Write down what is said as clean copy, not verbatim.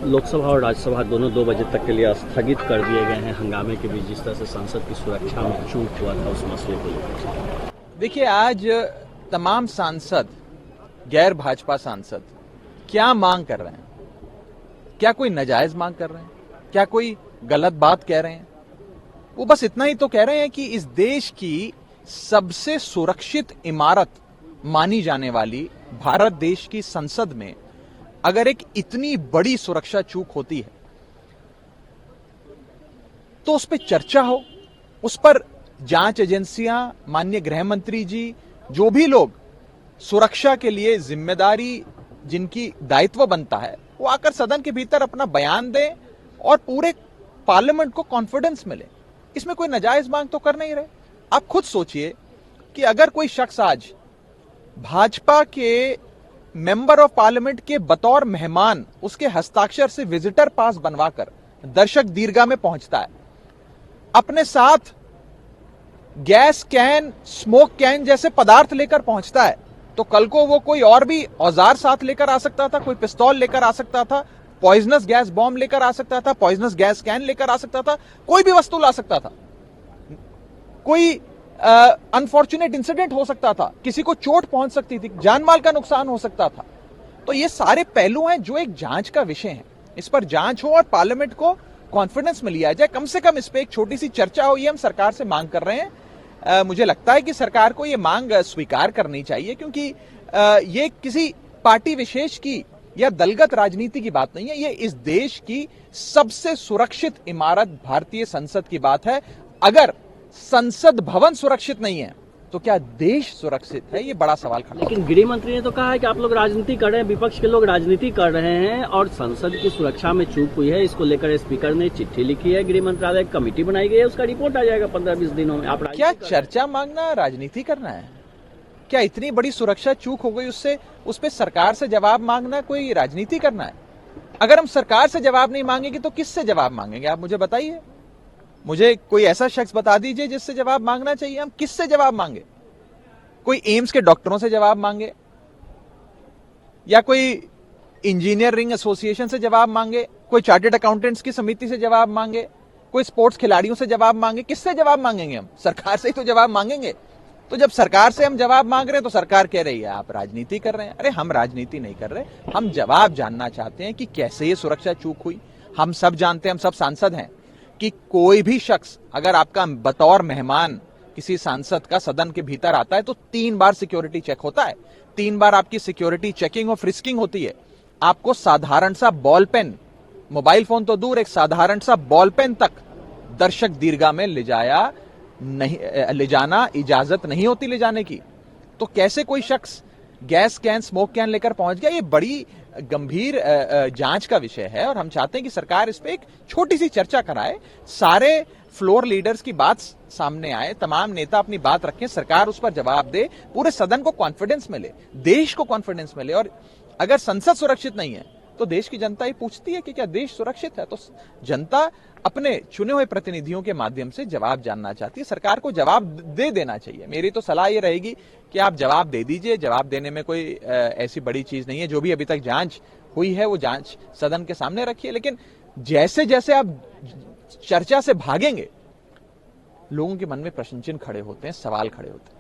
लोकसभा और राज्यसभा दोनों 2 बजे तक के लिए स्थगित कर दिए गए हैं हंगामे के बीच, जिस तरह से संसद की सुरक्षा में चूक हुआ था उस मसले को लेकर। देखिए, आज तमाम सांसद, गैर भाजपा सांसद क्या मांग कर रहे हैं? क्या कोई नाजायज मांग कर रहे हैं? क्या कोई गलत बात कह रहे हैं? वो बस इतना ही तो कह रहे हैं कि इस देश की सबसे सुरक्षित इमारत मानी जाने वाली भारत देश की संसद में अगर एक इतनी बड़ी सुरक्षा चूक होती है तो उस पर चर्चा हो, उस पर जांच एजेंसियां, माननीय गृह मंत्री जी, जो भी लोग सुरक्षा के लिए जिम्मेदारी जिनकी दायित्व बनता है, वो आकर सदन के भीतर अपना बयान दें और पूरे पार्लियामेंट को कॉन्फिडेंस मिले। इसमें कोई नाजायज मांग तो कर नहीं रहे। आप खुद सोचिए कि अगर कोई शख्स आज भाजपा के मेंबर ऑफ पार्लियामेंट के बतौर मेहमान उसके हस्ताक्षर से विजिटर पास बनवाकर दर्शक दीर्घा में पहुंचता है, अपने साथ गैस कैन, स्मोक कैन जैसे पदार्थ लेकर पहुंचता है, तो कल को वो कोई और भी औजार साथ लेकर आ सकता था, कोई पिस्तौल लेकर आ सकता था, पॉइजनस गैस बॉम्ब लेकर आ सकता था, पॉइजनस गैस कैन लेकर आ सकता था, कोई भी वस्तु ला सकता था, कोई अनफॉर्चुनेट इंसिडेंट हो सकता था, किसी को चोट पहुंच सकती थी, जान माल का नुकसान हो सकता था। तो ये सारे पहलू हैं जो एक जांच का विषय है। इस पर जांच हो और पार्लियामेंट को कॉन्फिडेंस में लिया जाए, कम से कम इस पर एक छोटी सी चर्चा हो, ये हम सरकार से मांग कर रहे हैं। मुझे लगता है कि सरकार को ये मांग स्वीकार करनी चाहिए, क्योंकि ये किसी पार्टी विशेष की या दलगत राजनीति की बात नहीं है, ये इस देश की सबसे सुरक्षित इमारत भारतीय संसद की बात है। अगर संसद भवन सुरक्षित नहीं है तो क्या देश सुरक्षित है? ये बड़ा सवाल खड़ा है। लेकिन गृह मंत्री ने तो कहा है कि आप लोग राजनीति कर रहे हैं, विपक्ष के लोग राजनीति कर रहे हैं और संसद की सुरक्षा में चूक हुई है। इसको लेकर स्पीकर ने चिट्ठी लिखी है, गृह मंत्रालय कमेटी बनाई गई है, उसका रिपोर्ट आ जाएगा 15-20 दिनों में। आप क्या चर्चा मांगना राजनीति करना है? क्या इतनी बड़ी सुरक्षा चूक हो गई उससे उस पर सरकार से जवाब मांगना कोई राजनीति करना है? अगर हम सरकार से जवाब नहीं मांगेंगे तो किससे जवाब मांगेंगे? आप मुझे बताइए। मुझे कोई ऐसा शख्स बता दीजिए जिससे जवाब मांगना चाहिए। हम किससे जवाब मांगे? कोई एम्स के डॉक्टरों से जवाब मांगे, या कोई इंजीनियरिंग एसोसिएशन से जवाब मांगे, कोई चार्टर्ड अकाउंटेंट्स की समिति से जवाब मांगे, कोई स्पोर्ट्स खिलाड़ियों से जवाब मांगे? किससे जवाब मांगेंगे? हम सरकार से ही तो जवाब मांगेंगे। तो जब सरकार से हम जवाब मांग रहे हैं तो सरकार कह रही है आप राजनीति कर रहे हैं। अरे हम राजनीति नहीं कर रहे, हम जवाब जानना चाहते हैं कि कैसे ये सुरक्षा चूक हुई। हम सब जानते हैं, हम सब सांसद हैं कि कोई भी शख्स अगर आपका बतौर मेहमान किसी सांसद का सदन के भीतर आता है तो 3 बार सिक्योरिटी चेक होता है, 3 बार आपकी सिक्योरिटी चेकिंग और फ्रिस्किंग होती है। आपको साधारण सा बॉल पेन, मोबाइल फोन तो दूर, एक साधारण सा बॉल पेन तक दर्शक दीर्घा में ले जाना इजाजत नहीं होती ले जाने की। तो कैसे कोई शख्स गैस कैन, स्मोक कैन लेकर पहुंच गया? ये बड़ी गंभीर जांच का विषय है और हम चाहते हैं कि सरकार इस पे एक छोटी सी चर्चा कराए, सारे फ्लोर लीडर्स की बात सामने आए, तमाम नेता अपनी बात रखें, सरकार उस पर जवाब दे, पूरे सदन को कॉन्फिडेंस मिले, देश को कॉन्फिडेंस मिले। और अगर संसद सुरक्षित नहीं है तो देश की जनता ही पूछती है कि क्या देश सुरक्षित है? तो जनता अपने चुने हुए प्रतिनिधियों के माध्यम से जवाब जानना चाहती है, सरकार को जवाब दे देना चाहिए। मेरी तो सलाह ये रहेगी कि आप जवाब दे दीजिए। जवाब देने में कोई ऐसी बड़ी चीज नहीं है। जो भी अभी तक जांच हुई है वो जांच सदन के सामने रखिए, लेकिन जैसे जैसे आप चर्चा से भागेंगे लोगों के मन में प्रश्न चिन्ह खड़े होते हैं, सवाल खड़े होते हैं।